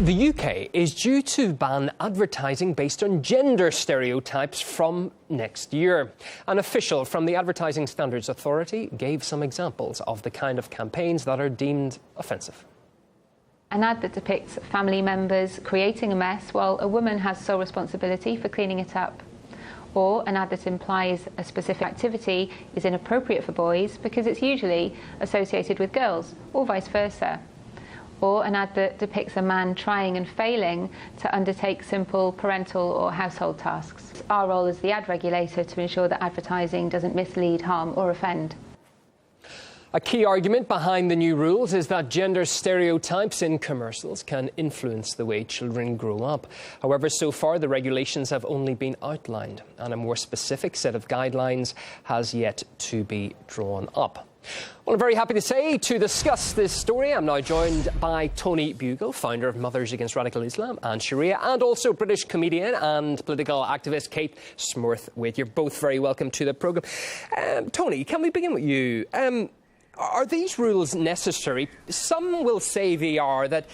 The UK is due to ban advertising based on gender stereotypes from next year. An official from the Advertising Standards Authority gave some examples of the kind of campaigns that are deemed offensive. An ad that depicts family members creating a mess while a woman has sole responsibility for cleaning it up. Or an ad that implies a specific activity is inappropriate for boys because it's usually associated with girls, or vice versa. Or an ad that depicts a man trying and failing to undertake simple parental or household tasks. It's our role as the ad regulator to ensure that advertising doesn't mislead, harm or offend. A key argument behind the new rules is that gender stereotypes in commercials can influence the way children grow up. However, so far the regulations have only been outlined and a more specific set of guidelines has yet to be drawn up. Well, I'm very happy to say, to discuss this story, I'm now joined by Tony Bugle, founder of Mothers Against Radical Islam and Sharia, and also British comedian and political activist Kate Smurth-Waite. You're both very welcome to the programme. Tony, can we begin with you? Are these rules necessary? Some will say they are, that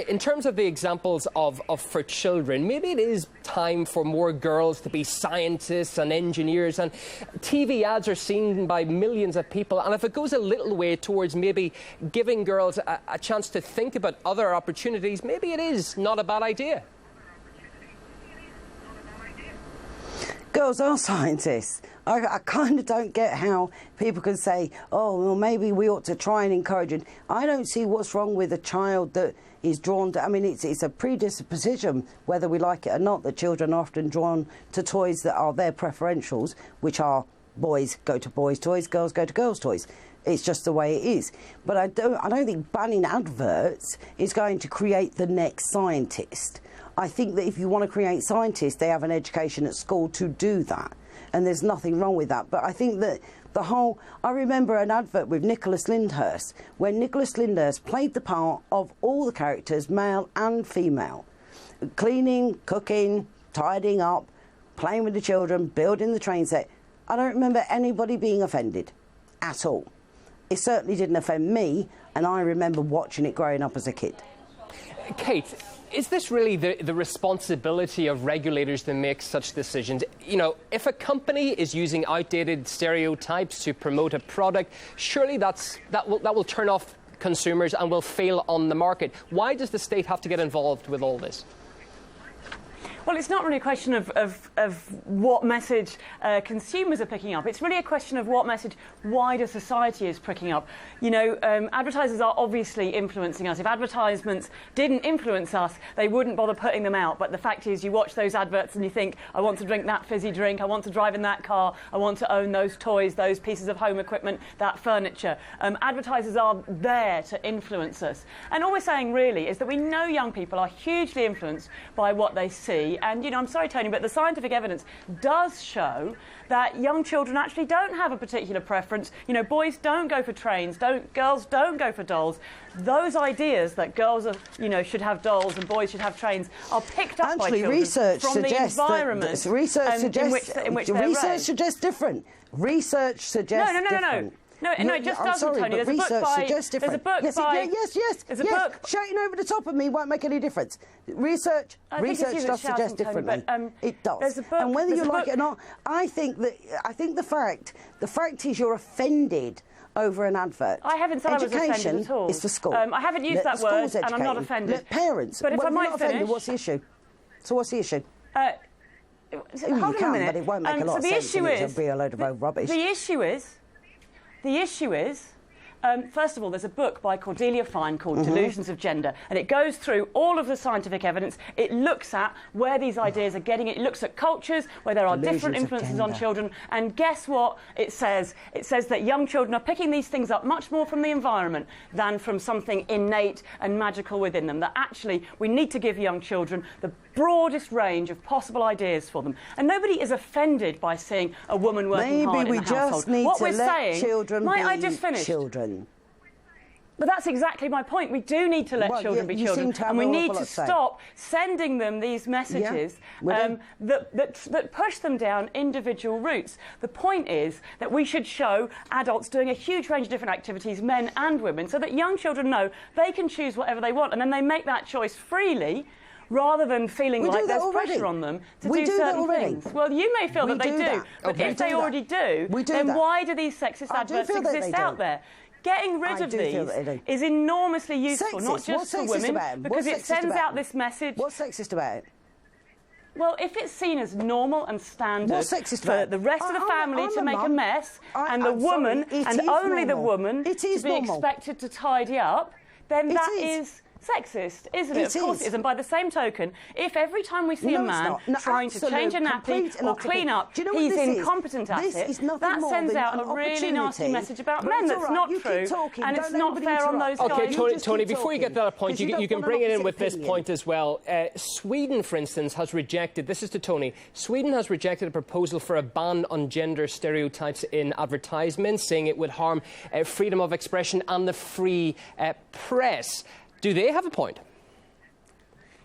in terms of the examples of for children, maybe it is time for more girls to be scientists and engineers, and TV ads are seen by millions of people, and if it goes a little way towards maybe giving girls a chance to think about other opportunities, maybe it is not a bad idea. Girls are scientists. I kind of don't get how people can say, oh, well, maybe we ought to try and encourage it. I don't see what's wrong with a child that is drawn to... I mean, it's a predisposition, whether we like it or not, that children are often drawn to toys that are their preferentials, which are boys go to boys' toys, girls go to girls' toys. It's just the way it is. But I don't think banning adverts is going to create the next scientist. I think that if you want to create scientists, they have an education at school to do that. And there's nothing wrong with that. But I think that I remember an advert with Nicholas Lyndhurst, when Nicholas Lyndhurst played the part of all the characters, male and female. Cleaning, cooking, tidying up, playing with the children, building the train set. I don't remember anybody being offended at all. It certainly didn't offend me, and I remember watching it growing up as a kid. Kate, is this really the responsibility of regulators to make such decisions? You know, if a company is using outdated stereotypes to promote a product, surely that will turn off consumers and will fail on the market. Why does the state have to get involved with all this? Well, it's not really a question of what message consumers are picking up. It's really a question of what message wider society is picking up. You know, advertisers are obviously influencing us. If advertisements didn't influence us, they wouldn't bother putting them out. But the fact is, you watch those adverts and you think, I want to drink that fizzy drink, I want to drive in that car, I want to own those toys, those pieces of home equipment, that furniture. Advertisers are there to influence us. And all we're saying, really, is that we know young people are hugely influenced by what they see. And, you know, I'm sorry, Tony, but the scientific evidence does show that young children actually don't have a particular preference. You know, boys don't go for trains, girls don't go for dolls. Those ideas that girls are, you know, should have dolls and boys should have trains are picked up by children from the environment. Research suggests different. Research suggests different. No, it just doesn't, Tony. There's a book by... There's a book by... Yes. There's a book... Shouting over the top of me won't make any difference. Research does suggest differently. It does. There's a book... And whether you like it or not, I think the fact is you're offended over an advert. I haven't said I was offended at all. Is for school. I haven't used that word, and I'm not offended. Let parents... But if I might finish... What's the issue? So what's the issue? Hold on a minute. But it won't make a lot of sense. It'll be a load of old rubbish. The issue is, first of all, there's a book by Cordelia Fine called Delusions of Gender, and it goes through all of the scientific evidence. It looks at where these ideas are getting it. It looks at cultures where there are different influences on children, and guess what it says? It says that young children are picking these things up much more from the environment than from something innate and magical within them, that actually we need to give young children the broadest range of possible ideas for them. And nobody is offended by seeing a woman working hard in the household. Maybe we just need to let children Might I just finish? Children. But that's exactly my point. We do need to let children be children, and we need to stop sending them these messages that push them down individual routes. The point is that we should show adults doing a huge range of different activities, men and women, so that young children know they can choose whatever they want, and then they make that choice freely, rather than feeling like there's pressure on them to do certain things. Well, you may feel that they do, but if they already do, then why do these sexist adverts exist out there? Getting rid of these is enormously useful, not just for women, because it sends out this message. What's sexist about it? Well, if it's seen as normal and standard for the rest of the family to make a mess, and the woman, and only the woman, to be expected to tidy up, then that is sexist, isn't it? Of course it is. And by the same token, if every time we see a man trying to change a nappy or clean up, he's incompetent at it, that sends out a really nasty message about men that's not true, and it's not fair on those guys. Okay, Tony, before you get to that point, you can bring it in with this point as well. Sweden, for instance, has rejected, this is to Tony, Sweden has rejected a proposal for a ban on gender stereotypes in advertisements, saying it would harm freedom of expression and the free press. Do they have a point?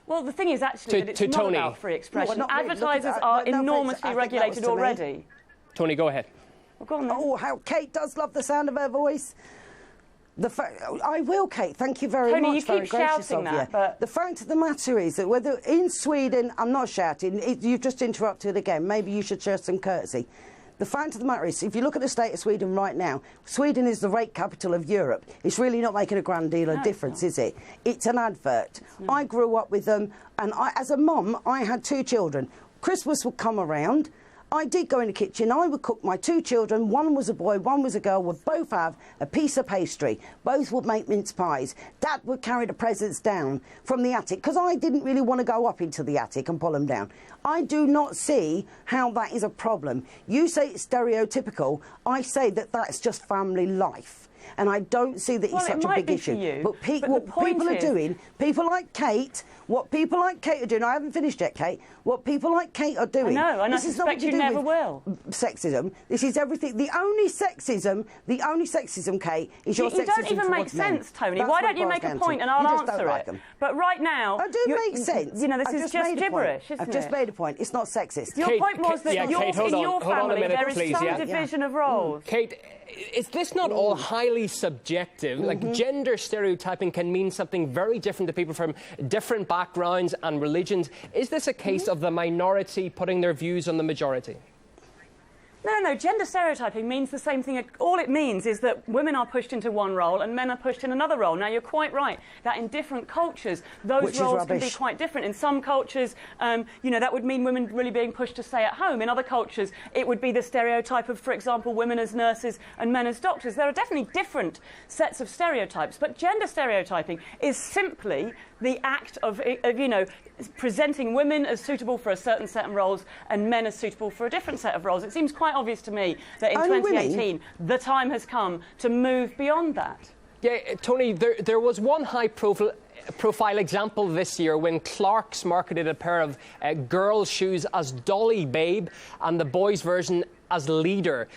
Well, the thing is actually that it's not about free expression. Advertisers are enormously regulated already. Tony, go ahead. Well, go on then. Oh, how Kate does love the sound of her voice. I will, Kate. Thank you very much. Tony, you keep shouting that, but... The fact of the matter is that whether in Sweden... I'm not shouting. You've just interrupted again. Maybe you should show some courtesy. The fact of the matter is, if you look at the state of Sweden right now, Sweden is the rape capital of Europe. It's really not making a grand deal of difference, is it? It's an advert. I grew up with them, and as a mum, I had 2 children. Christmas would come around. I did go in the kitchen. I would cook my 2 children. One was a boy, one was a girl. Would both have a piece of pastry. Both would make mince pies. Dad would carry the presents down from the attic because I didn't really want to go up into the attic and pull them down. I do not see how that is a problem. You say it's stereotypical. I say that that's just family life. And I don't see that it's such a big issue. But what people are doing, people like Kate, what people like Kate are doing, I haven't finished yet, Kate, what people like Kate are doing... I know, and I suspect you never will. Sexism. This is everything. The only sexism, Kate, is your sexism. You don't even make sense, Tony. Why don't you make a point and I'll answer it? But right now... I do make sense. You know, this is just gibberish, isn't it? I've just made a point. It's not sexist. Your point was that in your family there is some division of roles. Kate, is this not all highly subjective? Like, gender stereotyping can mean something very different to people from different backgrounds and religions. Is this a case of the minority putting their views on the majority? No, gender stereotyping means the same thing. All it means is that women are pushed into one role and men are pushed in another role. Now, you're quite right that in different cultures, those roles can be quite different. In some cultures, you know, that would mean women really being pushed to stay at home. In other cultures, it would be the stereotype of, for example, women as nurses and men as doctors. There are definitely different sets of stereotypes, but gender stereotyping is simply the act of you know, presenting women as suitable for a certain set of roles and men as suitable for a different set of roles. It seems quite obvious to me that in 2018 the time has come to move beyond that. Yeah, Tony, there was one high-profile example this year when Clark's marketed a pair of girls' shoes as Dolly Babe and the boys' version as Leader.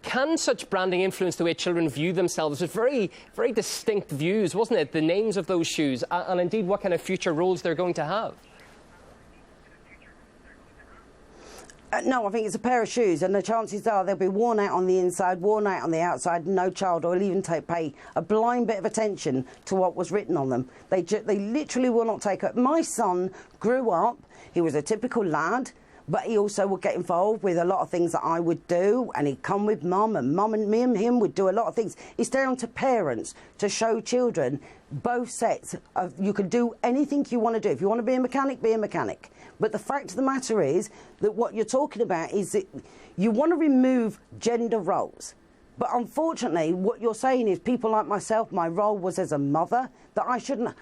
Can such branding influence the way children view themselves? It's very, very distinct views, wasn't it? The names of those shoes and indeed what kind of future roles they're going to have. No, I think it's a pair of shoes, and the chances are they'll be worn out on the inside, worn out on the outside. No child will even pay a blind bit of attention to what was written on them. They literally will not take it. My son grew up, he was a typical lad, but he also would get involved with a lot of things that I would do, and he'd come with Mum and me and him would do a lot of things. It's down to parents to show children both sets of, you can do anything you want to do. If you want to be a mechanic, be a mechanic. But the fact of the matter is that what you're talking about is that you want to remove gender roles. But unfortunately, what you're saying is people like myself, my role was as a mother, that I shouldn't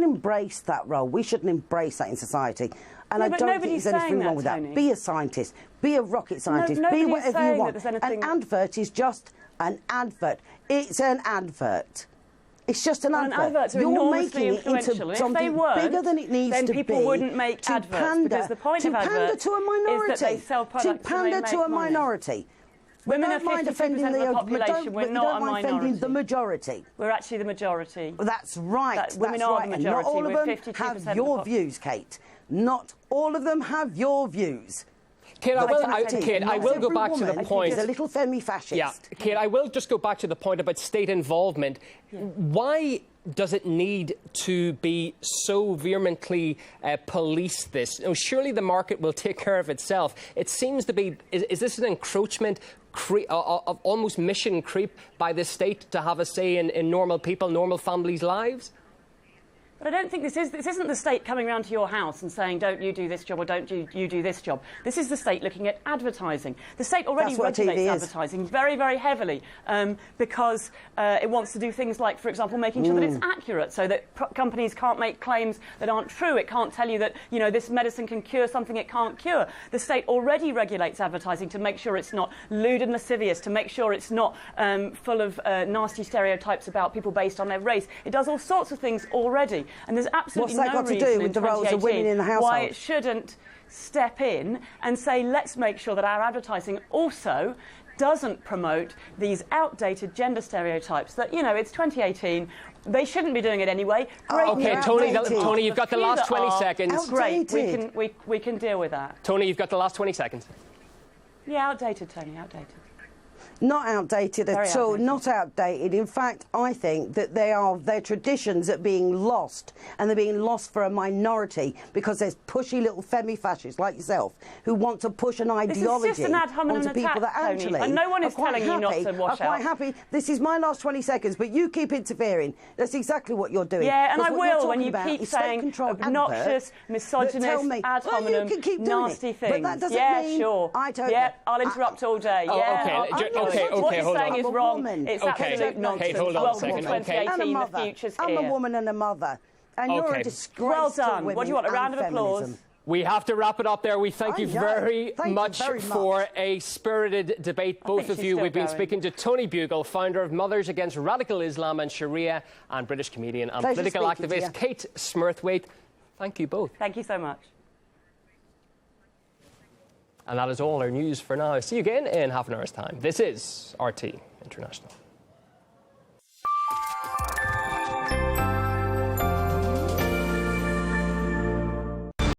embrace that role. We shouldn't embrace that in society. And I don't think there's anything wrong with that. Be a scientist, be a rocket scientist, be whatever you want. An advert is just an advert. It's an advert. It's just an advert. You're making it into something bigger than it needs to be. Then people wouldn't make adverts, because the point of adverts is that they sell products and they make money. To pander to a minority. Women are don't mind 52% offending of the population. We're not a mind offending the minority. majority. We're actually the majority. That's right. Women that's are right. the And not majority. all of We're them 52% have of your the views, Kate. Not all of them have your views. Kate, I will go back to the point. He's a little Femifascist. Yeah, Kate, I will just go back to the point about state involvement. Yeah. Why does it need to be so vehemently police this? You know, surely the market will take care of itself. It seems to be, is this an encroachment of almost mission creep by the state to have a say in normal people, normal families' lives? But I don't think this isn't the state coming round to your house and saying, don't you do this job or don't you do this job. This is the state looking at advertising. The state already regulates advertising very, very heavily because it wants to do things like, for example, making sure that it's accurate so that companies can't make claims that aren't true. It can't tell you that, you know, this medicine can cure something it can't cure. The state already regulates advertising to make sure it's not lewd and lascivious, to make sure it's not full of nasty stereotypes about people based on their race. It does all sorts of things already. And there's absolutely no reason to do with the roles of women in the household? why it shouldn't step in and say, let's make sure that our advertising also doesn't promote these outdated gender stereotypes that, you know, it's 2018. They shouldn't be doing it anyway. Great. OK, Tony, you've got the last 20 seconds. Great, we can deal with that. Tony, you've got the last 20 seconds. Yeah, outdated, Tony, outdated. Not outdated at all, not outdated. In fact, I think that their traditions are being lost, and they're being lost for a minority because there's pushy little Femifascists like yourself who want to push an ideology this is just an ad hominem onto people that Tony, actually and no one is telling you not to wash out. I'm quite happy. This is my last 20 seconds, but you keep interfering. That's exactly what you're doing. Yeah, and I will when you keep saying obnoxious, misogynist, ad hominem, nasty things. But that doesn't mean sure. I'll interrupt all day. What you're saying is wrong. It's absolute nonsense. Hold on a second. The future's here. I'm a woman and a mother. And you're a disgrace. Well to done. women. What do you want, a round of applause? We have to wrap it up there. We thank you very much for a spirited debate, both of you. We've been speaking to Tony Bugle, founder of Mothers Against Radical Islam and Sharia, and British comedian and political activist Kate Smurthwaite. Thank you both. Thank you so much. And that is all our news for now. See you again in half an hour's time. This is RT International.